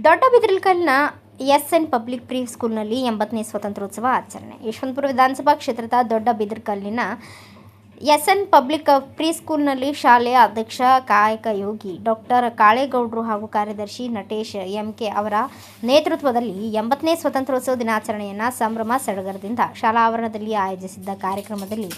ದೊಡ್ಡ ಬಿದಿರಕಲ್ನ SN public pre ಸ್ಕೂಲ್ನಲ್ಲಿ 80ನೇ ಸ್ವಾತಂತ್ರ್ಯೋತ್ಸವ ಆಚರಣೆ. ಯಶವಂತಪುರ ವಿಧಾನಸಭಾ ಕ್ಷೇತ್ರದ ದೊಡ್ಡ ಬಿದಿರಕಲ್ಲಿನ ಎಸ್ಎನ್ ಪಬ್ಲಿಕ್ ಪ್ರೀ ಸ್ಕೂಲ್ನಲ್ಲಿ ಶಾಲೆಯ ಅಧ್ಯಕ್ಷ ಕಾಯಕ ಯೋಗಿ ಡಾಕ್ಟರ್ ಕಾಳೇಗೌಡರು ಹಾಗೂ ಕಾರ್ಯದರ್ಶಿ ನಟೇಶ್ ಎಂಕೆ ಅವರ ನೇತೃತ್ವದಲ್ಲಿ 80ನೇ ಸ್ವಾತಂತ್ರ್ಯೋತ್ಸವ ದಿನಾಚರಣೆಯನ್ನು ಸಂಭ್ರಮ ಸಡಗರದಿಂದ ಶಾಲಾ ಆವರಣದಲ್ಲಿ ಆಯೋಜಿಸಿದ್ದ ಕಾರ್ಯಕ್ರಮದಲ್ಲಿ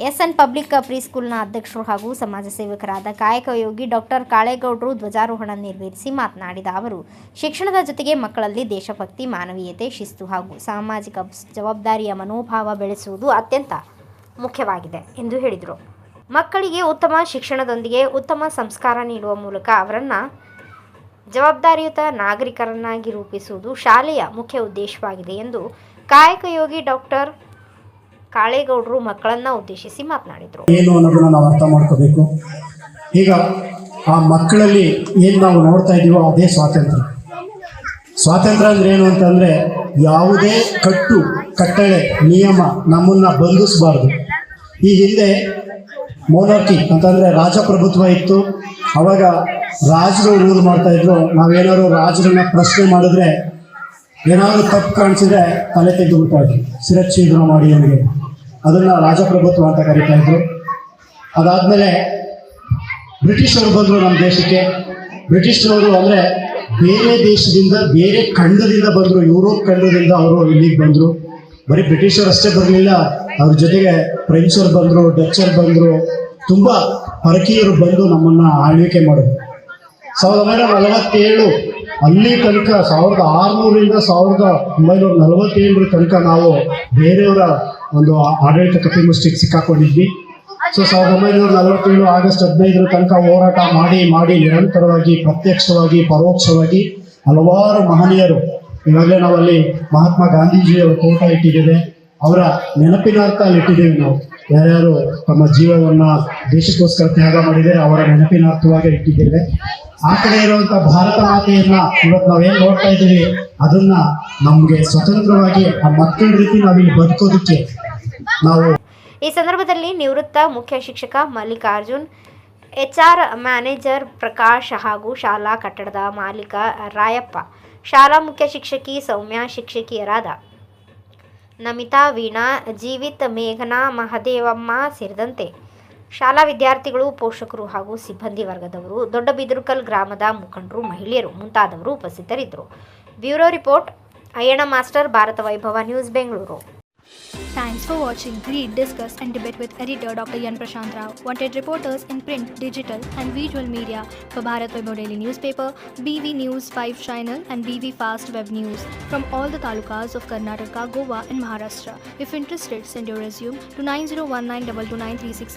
ಎಸ್ಎನ್ ಪಬ್ಲಿಕ್ ಪ್ರೀ ಸ್ಕೂಲ್ನ ಅಧ್ಯಕ್ಷರು ಹಾಗೂ ಸಮಾಜ ಸೇವಕರಾದ ಕಾಯಕ ಯೋಗಿ ಡಾಕ್ಟರ್ ಕಾಳೇಗೌಡರು ಧ್ವಜಾರೋಹಣ ನೆರವೇರಿಸಿ ಮಾತನಾಡಿದ ಅವರು, ಶಿಕ್ಷಣದ ಜೊತೆಗೆ ಮಕ್ಕಳಲ್ಲಿ ದೇಶಭಕ್ತಿ, ಮಾನವೀಯತೆ, ಶಿಸ್ತು ಹಾಗೂ ಸಾಮಾಜಿಕ ಜವಾಬ್ದಾರಿಯ ಮನೋಭಾವ ಬೆಳೆಸುವುದು ಅತ್ಯಂತ ಮುಖ್ಯವಾಗಿದೆ ಎಂದು ಹೇಳಿದರು. ಮಕ್ಕಳಿಗೆ ಉತ್ತಮ ಶಿಕ್ಷಣದೊಂದಿಗೆ ಉತ್ತಮ ಸಂಸ್ಕಾರ ನೀಡುವ ಮೂಲಕ ಅವರನ್ನು ಜವಾಬ್ದಾರಿಯುತ ನಾಗರಿಕರನ್ನಾಗಿ ರೂಪಿಸುವುದು ಶಾಲೆಯ ಮುಖ್ಯ ಉದ್ದೇಶವಾಗಿದೆ ಎಂದು ಕಾಯಕ ಯೋಗಿ ಡಾಕ್ಟರ್ ಕಾಳೇಗೌಡರು ಮಕ್ಕಳನ್ನು ಉದ್ದೇಶಿಸಿ ಮಾತನಾಡಿದರು. ಏನು ಅನ್ನೋದನ್ನ ನಾವು ಅರ್ಥ ಮಾಡ್ಕೋಬೇಕು. ಈಗ ಆ ಮಕ್ಕಳಲ್ಲಿ ಏನು ನಾವು ನೋಡ್ತಾ ಇದ್ದೀವೋ ಅದೇ ಸ್ವಾತಂತ್ರ್ಯ. ಸ್ವಾತಂತ್ರ್ಯ ಅಂದ್ರೆ ಏನು ಅಂತಂದರೆ ಯಾವುದೇ ಕಟ್ಟಳೆ ನಿಯಮ ನಮ್ಮನ್ನು ಬಂಧಿಸಬಾರ್ದು. ಈ ಹಿಂದೆ ಮೊನಾರ್ಕಿ ಅಂತಂದರೆ ರಾಜಪ್ರಭುತ್ವ ಇತ್ತು. ಅವಾಗ ರಾಜರು ರೂಲ್ ಮಾಡ್ತಾಯಿದ್ರು. ನಾವೇನಾದ್ರು ರಾಜರನ್ನ ಪ್ರಶ್ನೆ ಮಾಡಿದ್ರೆ ಏನಾದರೂ ತಪ್ಪು ಕಾಣಿಸಿದ್ರೆ ತಲೆ ತೆಗೆದು ಬಿಡ್ತಾ ಇದ್ರು, ಶಿರಚ್ಛೇದನ ಮಾಡಿ ಅವರಿಗೆ. ಅದನ್ನು ರಾಜಪ್ರಭುತ್ವ ಅಂತ ಕರೀತಾ ಇದ್ರು. ಅದಾದಮೇಲೆ ಬ್ರಿಟಿಷರು ಬಂದರು ನಮ್ಮ ದೇಶಕ್ಕೆ. ಬ್ರಿಟಿಷರವರು ಅಂದರೆ ಬೇರೆ ದೇಶದಿಂದ, ಬೇರೆ ಖಂಡದಿಂದ ಬಂದರು, ಯುರೋಪ್ ಖಂಡದಿಂದ ಅವರು ಇಲ್ಲಿಗೆ ಬಂದರು. ಬರೀ ಬ್ರಿಟಿಷರು ಅಷ್ಟೇ ಬರಲಿಲ್ಲ, ಅವ್ರ ಜೊತೆಗೆ ಫ್ರೆಂಚರು ಬಂದರು, ಡಚ್ಚರು ಬಂದರು, ತುಂಬ ಪರಕೀಯರು ಬಂದು ನಮ್ಮನ್ನು ಆಳ್ವಿಕೆ ಮಾಡಿದ್ರು. 1947 ಅಲ್ಲಿ ತನಕ 1600ರಿಂದ 1947 ತನಕ ನಾವು ಬೇರೆಯವರ ಒಂದು ಆಡಳಿತ ಕಪಿಮುಷ್ಟಿಗೆ ಸಿಕ್ಕಾಕೊಂಡಿದ್ವಿ. ಸೊ 1947 ಆಗಸ್ಟ್ 15 ತನಕ ಹೋರಾಟ ಮಾಡಿ ನಿರಂತರವಾಗಿ ಪ್ರತ್ಯಕ್ಷವಾಗಿ ಪರೋಕ್ಷವಾಗಿ ಹಲವಾರು ಮಹನೀಯರು, ಈಗಾಗಲೇ ನಾವಲ್ಲಿ ಮಹಾತ್ಮ ಗಾಂಧೀಜಿಯವರ ಫೋಟೋ ಇಟ್ಟಿದ್ದೇವೆ, ಅವರ ನೆನಪಿನಾರ್ಥ ಅಲ್ಲಿ ಇಟ್ಟಿದ್ದೇವೆ. ನಾವು ಯಾರ್ಯಾರು ತಮ್ಮ ಜೀವವನ್ನು ದೇಶಕ್ಕೋಸ್ಕರ ತ್ಯಾಗ ಮಾಡಿದರೆ ಅವರ ನೆನಪಿನಾರ್ಥವಾಗಿ ಇಟ್ಟಿದ್ದೇವೆ. ಆ ಕಡೆ ಇರುವಂಥ ಭಾರತ ಮಾತೆಯನ್ನ ಇವತ್ತು ನಾವೇನು ನೋಡ್ತಾ ಇದ್ದೀವಿ, ಅದನ್ನ ನಮಗೆ ಸ್ವತಂತ್ರವಾಗಿ ಆ ಮಕ್ಕಳ ರೀತಿ ನಾವಿಲ್ಲಿ ಬದುಕೋದಕ್ಕೆ ನಾವು. ಈ ಸಂದರ್ಭದಲ್ಲಿ ನಿವೃತ್ತ ಮುಖ್ಯ ಶಿಕ್ಷಕ ಮಲ್ಲಿಕಾರ್ಜುನ್, HR ಮ್ಯಾನೇಜರ್ ಪ್ರಕಾಶ್ ಹಾಗೂ ಶಾಲಾ ಕಟ್ಟಡದ ಮಾಲೀಕ ರಾಯಪ್ಪ, ಶಾಲಾ ಮುಖ್ಯ ಶಿಕ್ಷಕಿ ಸೌಮ್ಯ, ಶಿಕ್ಷಕಿಯರಾದ ನಮಿತಾ, ವೀಣಾ, ಜೀವಿತ್, ಮೇಘನಾ, ಮಹದೇವಮ್ಮ ಸೇರಿದಂತೆ ಶಾಲಾ ವಿದ್ಯಾರ್ಥಿಗಳು, ಪೋಷಕರು ಹಾಗೂ ಸಿಬ್ಬಂದಿ ವರ್ಗದವರು, ದೊಡ್ಡ ಬಿದಿರಕಲ್ ಗ್ರಾಮದ ಮುಖಂಡರು, ಮಹಿಳೆಯರು ಮುಂತಾದವರು ಉಪಸ್ಥಿತರಿದ್ದರು. Bureau report Ayyanna master, Bharat Vaibhav news, Bengaluru. Thanks for watching Read, Discuss and Debate with editor Dr. Yan Prashant Rao. Wanted reporters in print, digital and visual media for Bharat Vaibhav Daily Newspaper, BV News 5 Channel and BV Fast Web News from all the talukas of Karnataka, Goa and Maharashtra. If interested, send your resume to 9019229369.